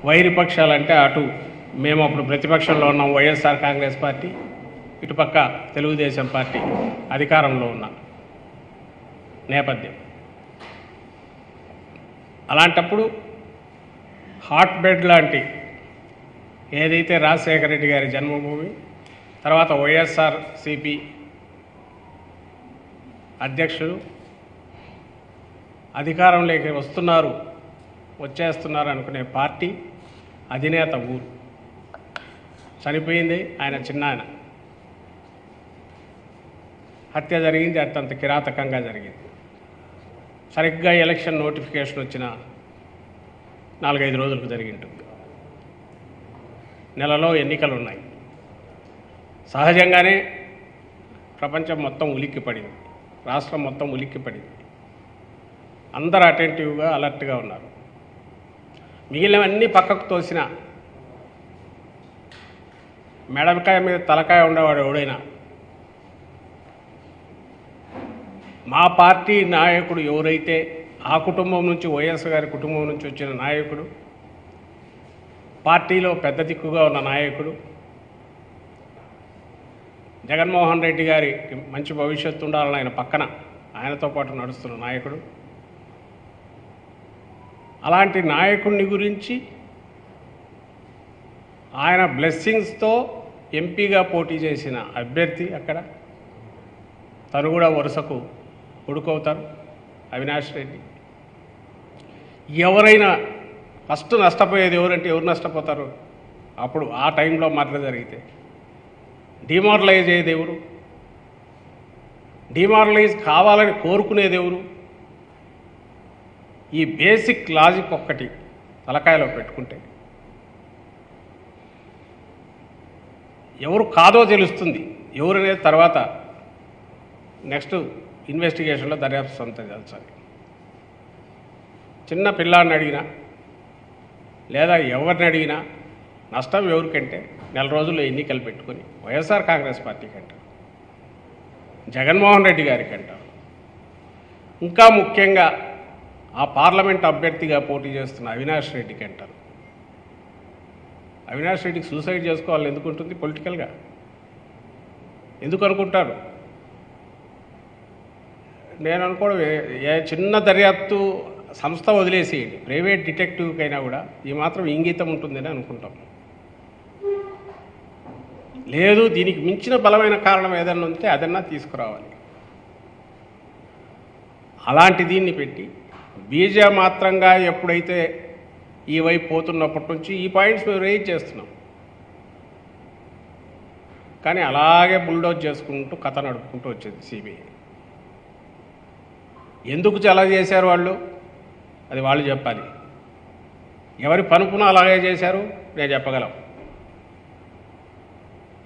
వైరిపక్షాలంటే అటు మేము అప్పుడు ప్రతిపక్షంలో ఉన్నాం వైఎస్ఆర్ కాంగ్రెస్ పార్టీ, ఇటుపక్క తెలుగుదేశం పార్టీ అధికారంలో ఉన్న నేపథ్యం. అలాంటప్పుడు హాట్ బెడ్ లాంటి ఏదైతే రాజశేఖర రెడ్డి గారి జన్మభూమి, తర్వాత వైఎస్ఆర్సీపీ అధ్యక్షుడు అధికారంలోకి వచ్చేస్తున్నారు అనుకునే పార్టీ అధినేత ఊరు చనిపోయింది. ఆయన చిన్నాయన హత్య జరిగింది, అత్యంత కిరాతకంగా జరిగింది. సరిగ్గా ఎలక్షన్ నోటిఫికేషన్ వచ్చిన 4-5 రోజులకు జరిగి ఉంటుంది. నెలలో ఎన్నికలు ఉన్నాయి. సహజంగానే ప్రపంచం మొత్తం ఉలిక్కిపడింది, రాష్ట్రం మొత్తం ఉలిక్కిపడింది. అందరూ అటెంటివ్గా అలర్ట్గా ఉన్నారు. మిగిలినవన్నీ పక్కకు తోసిన మెడకాయ మీద తలకాయ ఉండేవాడు ఎవడైనా మా పార్టీ నాయకుడు ఎవరైతే ఆ కుటుంబం నుంచి, వైఎస్ గారి కుటుంబం నుంచి వచ్చిన నాయకుడు, పార్టీలో పెద్ద దిక్కుగా ఉన్న నాయకుడు, జగన్మోహన్ రెడ్డి గారి మంచి భవిష్యత్తు ఉండాలని ఆయన పక్కన ఆయనతో పాటు నడుస్తున్న నాయకుడు, అలాంటి నాయకుడిని గురించి ఆయన బ్లెస్సింగ్స్తో ఎంపీగా పోటీ చేసిన అభ్యర్థి అక్కడ తను కూడా వరుసకు కొడుకవుతారు అవినాష్ రెడ్డి. ఎవరైనా ఫస్ట్ నష్టపోయేది ఎవరంటే ఎవరు నష్టపోతారు? అప్పుడు ఆ టైంలో మర్డర్ జరిగితే డిమారలైజ్ అయ్యేది ఎవరు? డిమారలైజ్ కావాలని కోరుకునేది ఎవరు? ఈ బేసిక్ లాజిక్ ఒక్కటి తలకాయలో పెట్టుకుంటే ఎవరు కాదో తెలుస్తుంది. ఎవరనేది తర్వాత నెక్స్ట్ ఇన్వెస్టిగేషన్లో దర్యాప్తు సంస్థ తెలుసాలి. చిన్న పిల్లాడిని అడిగినా లేదా ఎవరిని అడిగినా నష్టం ఎవరికంటే 4 రోజుల్లో ఎన్నికలు పెట్టుకొని వైఎస్ఆర్ కాంగ్రెస్ పార్టీకి అంటారు, జగన్మోహన్ రెడ్డి గారికి అంటారు, ఇంకా ముఖ్యంగా ఆ పార్లమెంట్ అభ్యర్థిగా పోటీ చేస్తున్న అవినాష్ రెడ్డికి అంటారు. అవినాష్ రెడ్డికి సూసైడ్ చేసుకోవాలని ఎందుకు ఉంటుంది? పొలిటికల్గా ఎందుకు అనుకుంటారు? నేను అనుకోవడం ఏ చిన్న దర్యాప్తు సంస్థ వదిలేసేయండి, ప్రైవేట్ డిటెక్టివ్కైనా కూడా ఈ మాత్రం ఇంగితం ఉంటుందని అనుకుంటాం. లేదు దీనికి మించిన బలమైన కారణం ఏదన్నా ఉంటే అదన్నా తీసుకురావాలి. అలాంటి దీన్ని పెట్టి బీజమాత్రంగా ఎప్పుడైతే ఈ వైపు పోతున్నప్పటి నుంచి ఈ పాయింట్స్ మేము రేజ్ చేస్తున్నాం. కానీ అలాగే బుల్డోజ్ చేసుకుంటూ కథ నడుపుకుంటూ వచ్చేది సిబిఐ. ఎందుకు చాలా చేశారు వాళ్ళు, అది వాళ్ళు చెప్పాలి. ఎవరి పనుపున అలాగే చేశారు నేను చెప్పగలం.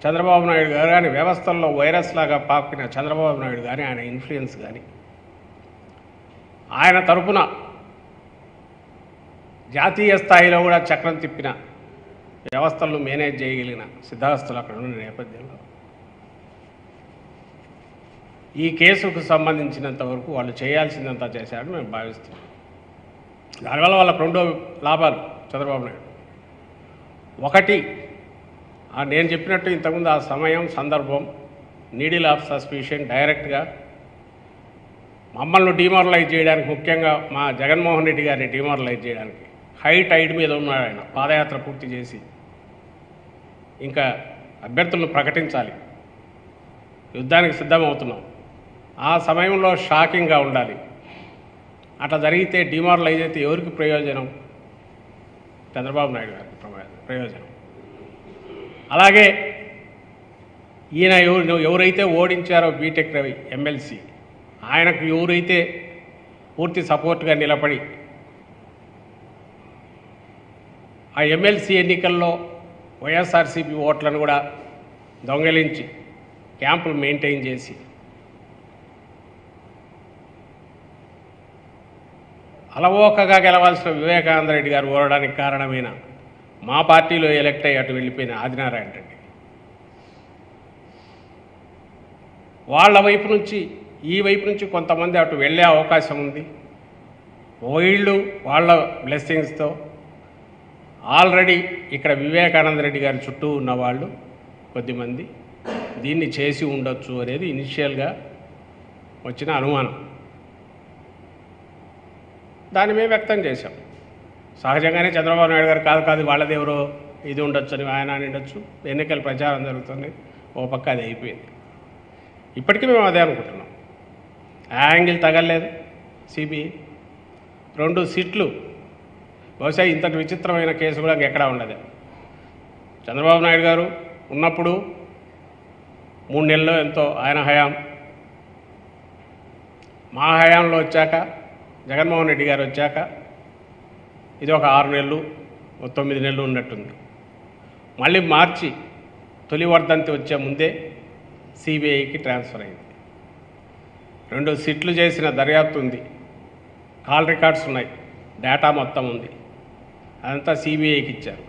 చంద్రబాబు నాయుడు గారు కానీ, వ్యవస్థల్లో వైరస్ లాగా పాకిన చంద్రబాబు నాయుడు కానీ, ఆయన ఇన్ఫ్లుయెన్స్ కానీ, ఆయన తరపున జాతీయ స్థాయిలో కూడా చక్రం తిప్పిన వ్యవస్థలను మేనేజ్ చేయగలిగిన సిద్ధాస్తులు అక్కడ ఉన్న నేపథ్యంలో ఈ కేసుకు సంబంధించినంత వరకు వాళ్ళు చేయాల్సిందంతా చేశారని మేము భావిస్తున్నాం. దానివల్ల వాళ్ళకు 2 లాభాలు చంద్రబాబు నాయుడు. ఒకటి, నేను చెప్పినట్టు ఇంతకుముందు ఆ సమయం సందర్భం నీడిల్ ఆఫ్ సస్పిషన్ డైరెక్ట్గా మమ్మల్ని డిమారలైజ్ చేయడానికి, ముఖ్యంగా మా జగన్మోహన్ రెడ్డి గారిని డిమారలైజ్ చేయడానికి హై టైడ్ మీద ఉన్నాడు ఆయన. పాదయాత్ర పూర్తి చేసి ఇంకా అభ్యర్థులను ప్రకటించాలి, యుద్ధానికి సిద్ధమవుతున్నాం. ఆ సమయంలో షాకింగ్గా ఉండాలి. అట్లా జరిగితే డిమారలైజ్ అయితే ఎవరికి ప్రయోజనం? చంద్రబాబు నాయుడు గారికి ప్రయోజనం. అలాగే ఈయన ఎవరైతే ఓడించారో బీటెక్ రవి ఎమ్మెల్సీ, ఆయనకు ఎవరైతే పూర్తి సపోర్ట్గా నిలబడి ఆ ఎమ్మెల్సీ ఎన్నికల్లో వైఎస్ఆర్సీపీ ఓట్లను కూడా దొంగలించి క్యాంపులు మెయింటైన్ చేసి అలవోకగా గెలవాల్సిన వివేకానంద రెడ్డి గారు ఓడడానికి కారణమైన మా పార్టీలో ఎలక్ట్ అయ్యి అటు వెళ్ళిపోయిన ఆదినారాయణ రెడ్డి, వాళ్ళ వైపు నుంచి ఈ వైపు నుంచి కొంతమంది అటు వెళ్ళే అవకాశం ఉంది. వీళ్ళు వాళ్ళ బ్లెస్సింగ్స్తో ఆల్రెడీ ఇక్కడ వివేకానంద రెడ్డి గారి చుట్టూ ఉన్నవాళ్ళు కొద్దిమంది దీన్ని చేసి ఉండొచ్చు అనేది ఇనిషియల్గా వచ్చిన అనుమానం. దాన్ని మేము వ్యక్తం చేశాం. సహజంగానే చంద్రబాబు నాయుడు గారు కాదు వాళ్ళది ఎవరో ఇది ఉండొచ్చు అని ఆయన అని ఉండొచ్చు. ఎన్నికల ప్రచారం జరుగుతుంది, ఓ పక్క అది అయిపోయింది. ఇప్పటికీ మేము అదే అనుకుంటున్నాం. యాంగిల్ తగలలేదు. సిబిఐ 2 సీట్లు, బహుశా ఇంతటి విచిత్రమైన కేసు కూడా ఎక్కడా ఉండదు. చంద్రబాబు నాయుడు గారు ఉన్నప్పుడు 3 నెలల్లో ఎంతో ఆయన హయాం, మా హయాంలో వచ్చాక జగన్మోహన్ రెడ్డి గారు వచ్చాక ఇది ఒక 6 నెలలు 9 నెలలు ఉన్నట్టుంది. మళ్ళీ మార్చి తొలి వర్ధంతి వచ్చే ముందే సిబిఐకి ట్రాన్స్ఫర్ అయింది. 2 సిట్లు చేసిన దర్యాప్తు ఉంది, కాల్ రికార్డ్స్ ఉన్నాయి, డేటా మొత్తం ఉంది, అదంతా సిబిఐకి ఇచ్చారు.